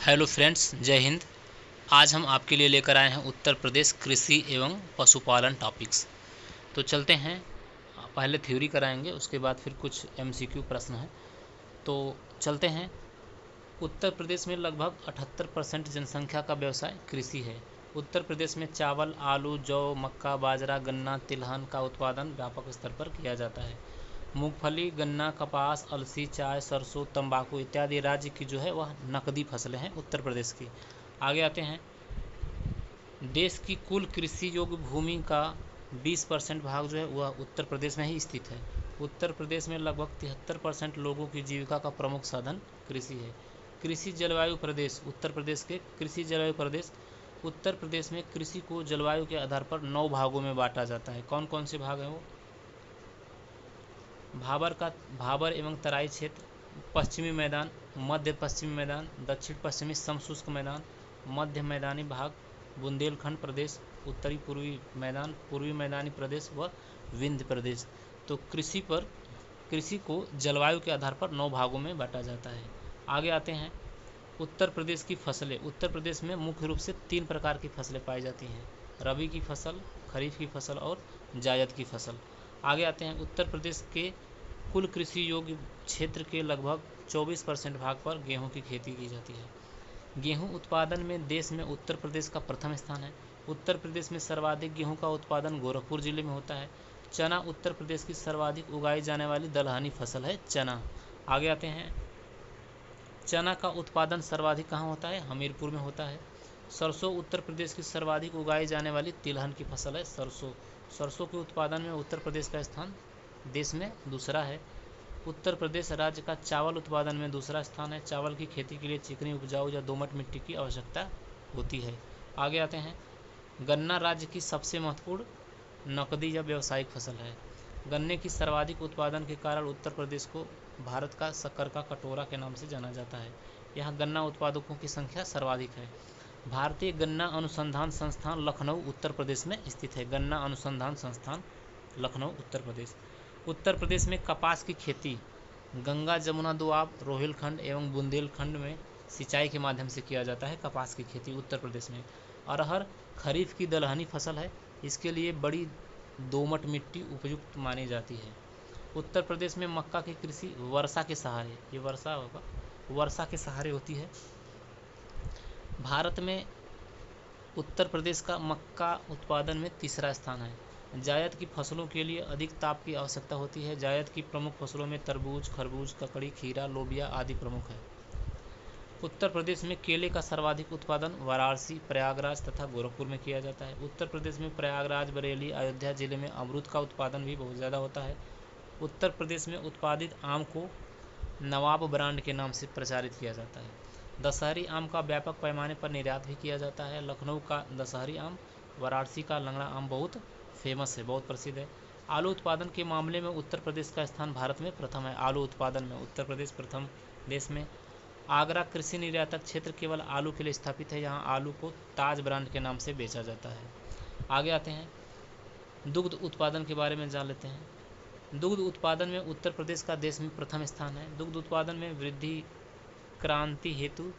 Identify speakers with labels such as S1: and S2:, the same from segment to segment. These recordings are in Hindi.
S1: हेलो फ्रेंड्स, जय हिंद। आज हम आपके लिए लेकर आए हैं उत्तर प्रदेश कृषि एवं पशुपालन टॉपिक्स। तो चलते हैं, पहले थ्योरी कराएंगे, उसके बाद फिर कुछ एमसीक्यू प्रश्न हैं। तो चलते हैं। उत्तर प्रदेश में लगभग 78% जनसंख्या का व्यवसाय कृषि है। उत्तर प्रदेश में चावल, आलू, जौ, मक्का, बाजरा, गन्ना, तिलहन का उत्पादन व्यापक स्तर पर किया जाता है। मूंगफली, गन्ना, कपास, अलसी, चाय, सरसों, तंबाकू इत्यादि राज्य की जो है वह नकदी फसलें हैं उत्तर प्रदेश की। आगे आते हैं। देश की कुल कृषि योग्य भूमि का 20% भाग जो है वह उत्तर प्रदेश में ही स्थित है। उत्तर प्रदेश में लगभग 73% लोगों की जीविका का प्रमुख साधन कृषि है। कृषि जलवायु प्रदेश उत्तर प्रदेश के कृषि जलवायु प्रदेश उत्तर प्रदेश में कृषि को जलवायु के आधार पर 9 भागों में बांटा जाता है। कौन कौन से भाग हैं वो? भाबर एवं तराई क्षेत्र, पश्चिमी मैदान, मध्य पश्चिमी मैदान, दक्षिण पश्चिमी समशुष्क मैदान, मध्य मैदानी भाग, बुंदेलखंड प्रदेश, उत्तरी पूर्वी मैदान, पूर्वी मैदानी प्रदेश व विंध्य प्रदेश। तो कृषि को जलवायु के आधार पर 9 भागों में बांटा जाता है। आगे आते हैं। उत्तर प्रदेश की फसलें। उत्तर प्रदेश में मुख्य रूप से 3 प्रकार की फसलें पाई जाती हैं: रबी की फसल, खरीफ की फसल और जायद की फसल। आगे आते हैं। उत्तर प्रदेश के कुल कृषि योग्य क्षेत्र के लगभग 24% भाग पर गेहूं की खेती की जाती है। गेहूं उत्पादन में देश में उत्तर प्रदेश का प्रथम स्थान है। उत्तर प्रदेश में सर्वाधिक गेहूं का उत्पादन गोरखपुर जिले में होता है। चना उत्तर प्रदेश की सर्वाधिक उगाई जाने वाली दलहनी फसल है चना। आगे आते हैं। चना का उत्पादन सर्वाधिक कहाँ होता है? हमीरपुर में होता है। सरसों उत्तर प्रदेश की सर्वाधिक उगाई जाने वाली तिलहन की फसल है सरसों। सरसों के उत्पादन में उत्तर प्रदेश का स्थान देश में दूसरा है। उत्तर प्रदेश राज्य का चावल उत्पादन में दूसरा स्थान है। चावल की खेती के लिए चिकनी उपजाऊ या दोमट मिट्टी की आवश्यकता होती है। आगे आते हैं। गन्ना राज्य की सबसे महत्वपूर्ण नकदी या व्यावसायिक फसल है। गन्ने की सर्वाधिक उत्पादन के कारण उत्तर प्रदेश को भारत का शक्कर का कटोरा के नाम से जाना जाता है। यहाँ गन्ना उत्पादकों की संख्या सर्वाधिक है। भारतीय गन्ना अनुसंधान संस्थान लखनऊ उत्तर प्रदेश में स्थित है। गन्ना अनुसंधान संस्थान लखनऊ उत्तर प्रदेश। उत्तर प्रदेश में कपास की खेती गंगा जमुना दोआब, रोहिलखंड एवं बुंदेलखंड में सिंचाई के माध्यम से किया जाता है। कपास की खेती उत्तर प्रदेश में। अरहर खरीफ की दलहनी फसल है। इसके लिए बड़ी दोमट मिट्टी उपयुक्त मानी जाती है। उत्तर प्रदेश में मक्का की कृषि वर्षा के सहारे, ये वर्षा होगा, वर्षा के सहारे होती है। भारत में उत्तर प्रदेश का मक्का उत्पादन में तीसरा स्थान है। जायद की फसलों के लिए अधिक ताप की आवश्यकता होती है। जायद की प्रमुख फसलों में तरबूज, खरबूज, ककड़ी, खीरा, लोबिया आदि प्रमुख है। उत्तर प्रदेश में केले का सर्वाधिक उत्पादन वाराणसी, प्रयागराज तथा गोरखपुर में किया जाता है। उत्तर प्रदेश में प्रयागराज, बरेली, अयोध्या जिले में अमरूद का उत्पादन भी बहुत ज़्यादा होता है। उत्तर प्रदेश में उत्पादित आम को नवाब ब्रांड के नाम से प्रचारित किया जाता है। दशहरी आम का व्यापक पैमाने पर निर्यात भी किया जाता है। लखनऊ का दशहरी आम, वाराणसी का लंगड़ा आम बहुत फेमस है, बहुत प्रसिद्ध है। आलू उत्पादन के मामले में उत्तर प्रदेश का स्थान भारत में प्रथम है। आलू उत्पादन में उत्तर प्रदेश प्रथम देश में। आगरा कृषि निर्यातक क्षेत्र केवल आलू के लिए स्थापित है। यहाँ आलू को ताज ब्रांड के नाम से बेचा जाता है। आगे आते हैं। दुग्ध उत्पादन के बारे में जान लेते हैं। दुग्ध उत्पादन में उत्तर प्रदेश का देश में प्रथम स्थान है। दुग्ध उत्पादन में वृद्धि क्रांति हेतु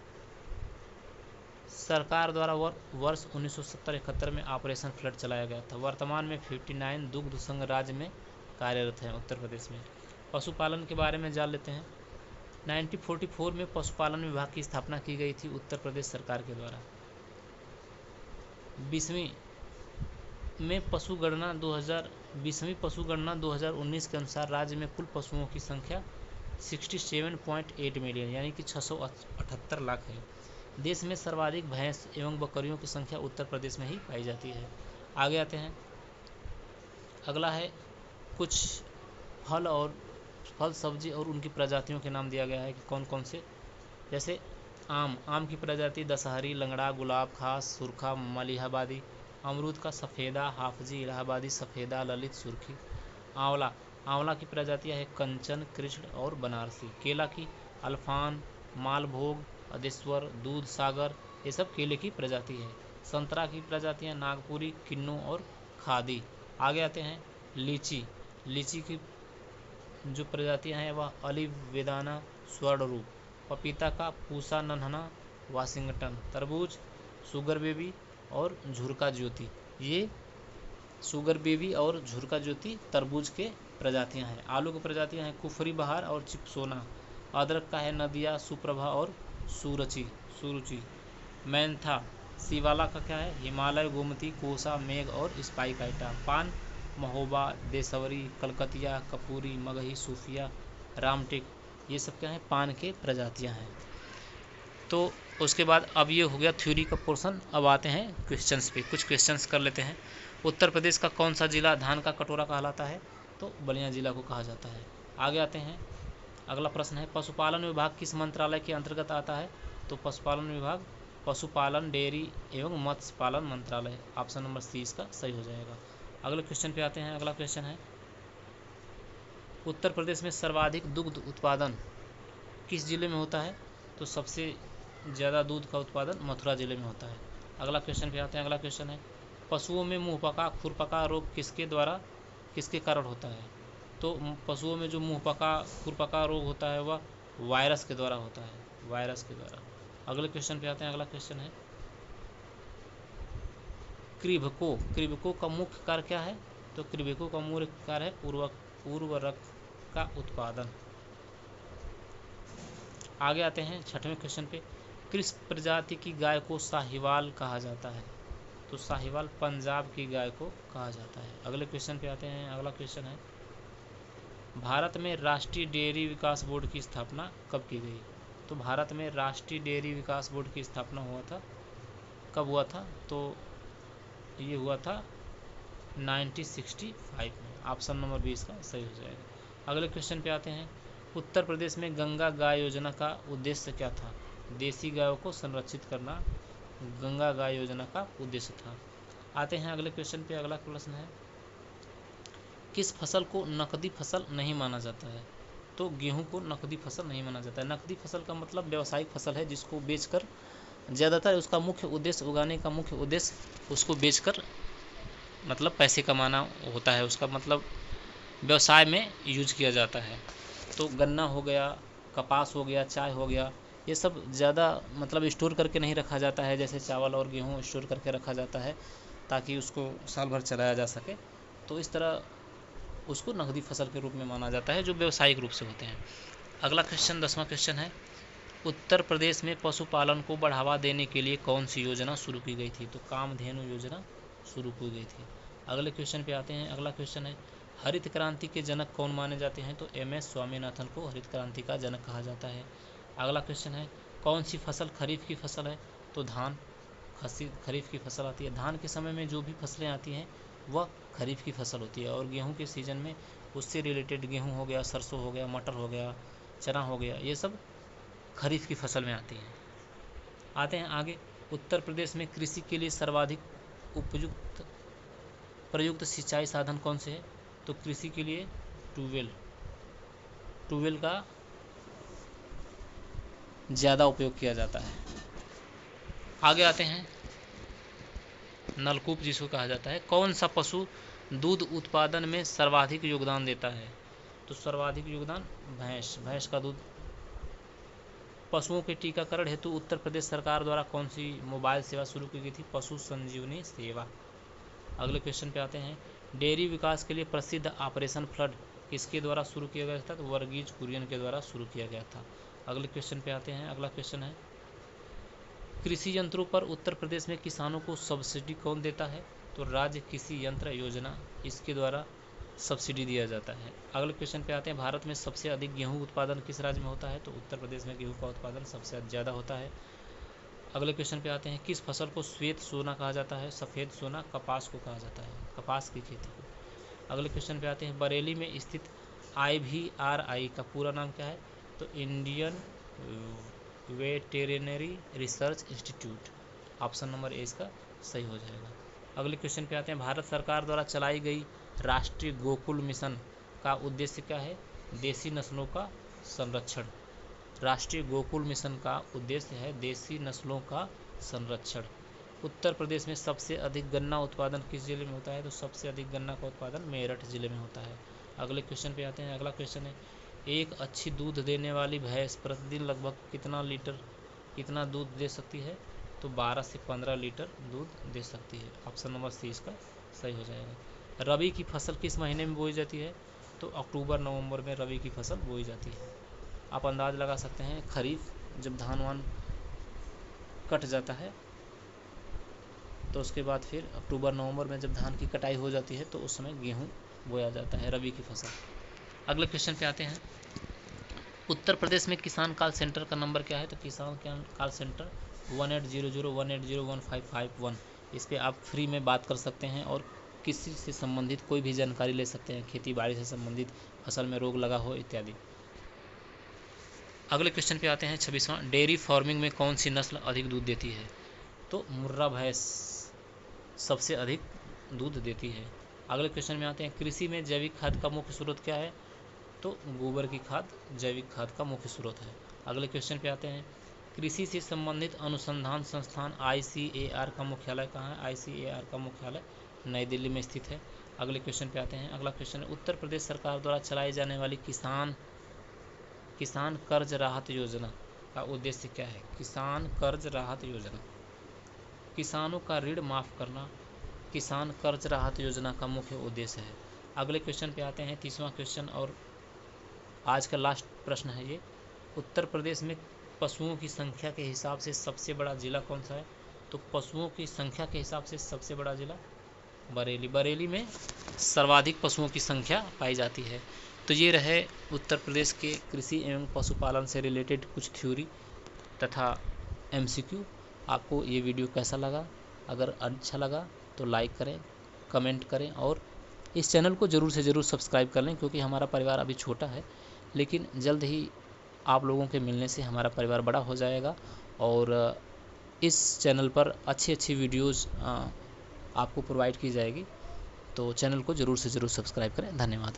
S1: सरकार द्वारा वर्ष 1970-71 में ऑपरेशन फ्लड चलाया गया था। वर्तमान में 59 दुग्ध संघ राज्य में कार्यरत हैं उत्तर प्रदेश में। पशुपालन के बारे में जान लेते हैं। 1944 में पशुपालन विभाग की स्थापना की गई थी उत्तर प्रदेश सरकार के द्वारा। 20वीं पशुगणना 2019 के अनुसार राज्य में कुल पशुओं की संख्या 67.8 मिलियन यानी कि 678 लाख है। देश में सर्वाधिक भैंस एवं बकरियों की संख्या उत्तर प्रदेश में ही पाई जाती है। आगे आते हैं। अगला है कुछ फल सब्जी और उनकी प्रजातियों के नाम दिया गया है कि कौन कौन से। जैसे आम की प्रजाति दशहरी, लंगड़ा, गुलाब खास, सुरखा, मलिहाबादी। अमरूद का सफ़ेदा, हाफजी, इलाहाबादी, सफ़ेदा, ललित, सुर्खी। आंवला की प्रजातियां है कंचन, कृष्ण और बनारसी। केला की अल्फान, मालभोग, अदेश्वर, दूध सागर, ये सब केले की प्रजाति है। संतरा की प्रजातियां नागपुरी, किन्नू और खादी। आगे आते हैं। लीची की जो प्रजातियां हैं वह अलिव, वेदाना, स्वर्णरूप। पपीता का पूसा, नन्हना, वाशिंगटन। तरबूज शुगर बेबी और झुरका ज्योति, ये शुगर बेबी और झुरका ज्योति तरबूज के प्रजातियां हैं। आलू की प्रजातियां हैं कुफरी बहार और चिपसोना। अदरक का है नदिया सुप्रभा और सुरुचि। मैंथा शिवाला का क्या है हिमालय गोमती कोसा मेघ और स्पाइकाइटा। पान महोबा देसवरी कलकतिया कपूरी मगही सूफिया रामटेक, ये सब क्या है पान के प्रजातियां हैं। तो उसके बाद अब ये हो गया थ्योरी का पोर्शन। अब आते हैं क्वेश्चंस पे, कुछ क्वेश्चंस कर लेते हैं। उत्तर प्रदेश का कौन सा जिला धान का कटोरा कहलाता है? तो बलिया जिला को कहा जाता है। आगे आते हैं, अगला प्रश्न है पशुपालन विभाग किस मंत्रालय के अंतर्गत आता है? तो पशुपालन विभाग पशुपालन डेयरी एवं मत्स्य पालन मंत्रालय, ऑप्शन नंबर सी इसका सही हो जाएगा। अगले क्वेश्चन पे आते हैं। अगला क्वेश्चन है उत्तर प्रदेश में सर्वाधिक दुग्ध उत्पादन किस जिले में होता है? तो सबसे ज़्यादा दूध का उत्पादन मथुरा जिले में होता है। अगला क्वेश्चन पे आते हैं। अगला क्वेश्चन है पशुओं में मुंहपका खुरपका रोग किसके कारण होता है? तो पशुओं में जो मुंहपका खुरपका रोग होता है वह वायरस के द्वारा होता है, वायरस के द्वारा। अगले क्वेश्चन पे आते हैं। अगला क्वेश्चन है क्रिबको का मुख्य कार्य क्या है? तो क्रिबको का मुख्य कार्य है उर्वरक का उत्पादन। आगे आते हैं छठवें क्वेश्चन पे, किस प्रजाति की गाय को साहिवाल कहा जाता है? तो साहिवाल पंजाब की गाय को कहा जाता है। अगले क्वेश्चन पे आते हैं। अगला क्वेश्चन है भारत में राष्ट्रीय डेयरी विकास बोर्ड की स्थापना कब की गई? तो भारत में राष्ट्रीय डेयरी विकास बोर्ड की स्थापना कब हुआ था? तो ये हुआ था 1965 में, ऑप्शन नंबर 20 का सही हो जाएगा। अगले क्वेश्चन पे आते हैं उत्तर प्रदेश में गंगा गाय योजना का उद्देश्य क्या था? देसी गायों को संरक्षित करना गंगा गाय योजना का उद्देश्य था। आते हैं अगले क्वेश्चन पे। अगला प्रश्न है किस फसल को नकदी फसल नहीं माना जाता है? तो गेहूं को नकदी फसल नहीं माना जाता है। नकदी फसल का मतलब व्यावसायिक फसल है जिसको बेचकर ज़्यादातर उसका मुख्य उद्देश्य उगाने का मुख्य उद्देश्य उसको बेचकर मतलब पैसे कमाना होता है, उसका मतलब व्यवसाय में यूज किया जाता है। तो गन्ना हो गया, कपास हो गया, चाय हो गया, ये सब ज़्यादा मतलब स्टोर करके नहीं रखा जाता है जैसे चावल और गेहूँ स्टोर करके रखा जाता है ताकि उसको साल भर चलाया जा सके। तो इस तरह उसको नकदी फसल के रूप में माना जाता है जो व्यावसायिक रूप से होते हैं। अगला क्वेश्चन 10वां क्वेश्चन है उत्तर प्रदेश में पशुपालन को बढ़ावा देने के लिए कौन सी योजना शुरू की गई थी? तो कामधेनु योजना शुरू की गई थी। अगले क्वेश्चन पे आते हैं। अगला क्वेश्चन है हरित क्रांति के जनक कौन माने जाते हैं? तो MS स्वामीनाथन को हरित क्रांति का जनक कहा जाता है। अगला क्वेश्चन है कौन सी फसल खरीफ की फसल है? तो धान खरीफ की फसल आती है। धान के समय में जो भी फसलें आती हैं वह खरीफ की फसल होती है और गेहूं के सीज़न में उससे रिलेटेड गेहूं हो गया, सरसों हो गया, मटर हो गया, चना हो गया, ये सब खरीफ की फसल में आती हैं। आते हैं आगे उत्तर प्रदेश में कृषि के लिए सर्वाधिक प्रयुक्त सिंचाई साधन कौन से है? तो कृषि के लिए ट्यूबवेल का ज़्यादा उपयोग किया जाता है। आगे आते हैं नलकूप जिसको कहा जाता है। कौन सा पशु दूध उत्पादन में सर्वाधिक योगदान देता है? तो सर्वाधिक योगदान भैंस का दूध। पशुओं के टीकाकरण हेतु उत्तर प्रदेश सरकार द्वारा कौन सी मोबाइल सेवा शुरू की गई थी? पशु संजीवनी सेवा। अगले क्वेश्चन पे आते हैं डेयरी विकास के लिए प्रसिद्ध ऑपरेशन फ्लड किसके द्वारा शुरू किया गया था? तो वर्गीज कुरियन के द्वारा शुरू किया गया था। अगले क्वेश्चन पे आते हैं। अगला क्वेश्चन है कृषि यंत्रों पर उत्तर प्रदेश में किसानों को सब्सिडी कौन देता है? तो राज्य कृषि यंत्र योजना, इसके द्वारा सब्सिडी दिया जाता है। अगले क्वेश्चन पे आते हैं भारत में सबसे अधिक गेहूं उत्पादन किस राज्य में होता है? तो उत्तर प्रदेश में गेहूं का उत्पादन सबसे ज़्यादा होता है। अगले क्वेश्चन पे आते हैं किस फसल को श्वेत सोना कहा जाता है? सफ़ेद सोना कपास को कहा जाता है, कपास की खेती को। अगले क्वेश्चन पे आते हैं बरेली में स्थित IVRI का पूरा नाम क्या है? तो Indian veterinary research institute, option number A इसका सही हो जाएगा। अगले क्वेश्चन पे आते हैं भारत सरकार द्वारा चलाई गई राष्ट्रीय गोकुल मिशन का उद्देश्य क्या है? देसी नस्लों का संरक्षण। राष्ट्रीय गोकुल मिशन का उद्देश्य है देसी नस्लों का संरक्षण। उत्तर प्रदेश में सबसे अधिक गन्ना उत्पादन किस जिले में होता है? तो सबसे अधिक गन्ना का उत्पादन मेरठ जिले में होता है। अगले क्वेश्चन पे आते हैं। अगला क्वेश्चन है एक अच्छी दूध देने वाली भैंस प्रतिदिन लगभग कितना लीटर कितना दूध दे सकती है? तो 12 से 15 लीटर दूध दे सकती है। ऑप्शन नंबर सी इसका सही हो जाएगा। रबी की फसल किस महीने में बोई जाती है? तो अक्टूबर नवंबर में रबी की फसल बोई जाती है। आप अंदाज लगा सकते हैं, खरीफ जब धान वान कट जाता है तो उसके बाद फिर अक्टूबर नवंबर में जब धान की कटाई हो जाती है तो उस समय गेहूँ बोया जाता है, रबी की फसल। अगले क्वेश्चन पे आते हैं। उत्तर प्रदेश में किसान कॉल सेंटर का नंबर क्या है? तो किसान कॉल सेंटर 1800-180-1551। इस पर आप फ्री में बात कर सकते हैं और किसी से संबंधित कोई भी जानकारी ले सकते हैं, खेती बाड़ी से संबंधित, फसल में रोग लगा हो इत्यादि। अगले क्वेश्चन पे आते हैं 26वां। डेयरी फार्मिंग में कौन सी नस्ल अधिक दूध देती है? तो मुर्रा भैंस सबसे अधिक दूध देती है। अगले क्वेश्चन में आते हैं। कृषि में जैविक खाद का मुख्य स्रोत क्या है? तो गोबर की खाद जैविक खाद का मुख्य स्रोत है। अगले क्वेश्चन पे आते हैं। कृषि से संबंधित अनुसंधान संस्थान ICAR का मुख्यालय कहाँ है? ICAR का मुख्यालय नई दिल्ली में स्थित है। अगले क्वेश्चन पे आते हैं। अगला क्वेश्चन है, उत्तर प्रदेश सरकार द्वारा चलाई जाने वाली किसान कर्ज राहत योजना का उद्देश्य क्या है? किसान कर्ज राहत योजना, किसानों का ऋण माफ़ करना किसान कर्ज राहत योजना का मुख्य उद्देश्य है। अगले क्वेश्चन पे आते हैं, 30वां क्वेश्चन और आज का लास्ट प्रश्न है ये। उत्तर प्रदेश में पशुओं की संख्या के हिसाब से सबसे बड़ा जिला कौन सा है? तो पशुओं की संख्या के हिसाब से सबसे बड़ा जिला बरेली। बरेली में सर्वाधिक पशुओं की संख्या पाई जाती है। तो ये रहे उत्तर प्रदेश के कृषि एवं पशुपालन से रिलेटेड कुछ थ्योरी तथा MCQ। आपको ये वीडियो कैसा लगा? अगर अच्छा लगा तो लाइक करें, कमेंट करें और इस चैनल को ज़रूर से ज़रूर सब्सक्राइब कर लें, क्योंकि हमारा परिवार अभी छोटा है, लेकिन जल्द ही आप लोगों के मिलने से हमारा परिवार बड़ा हो जाएगा और इस चैनल पर अच्छी वीडियोज़ आपको प्रोवाइड की जाएगी। तो चैनल को ज़रूर से ज़रूर सब्सक्राइब करें। धन्यवाद।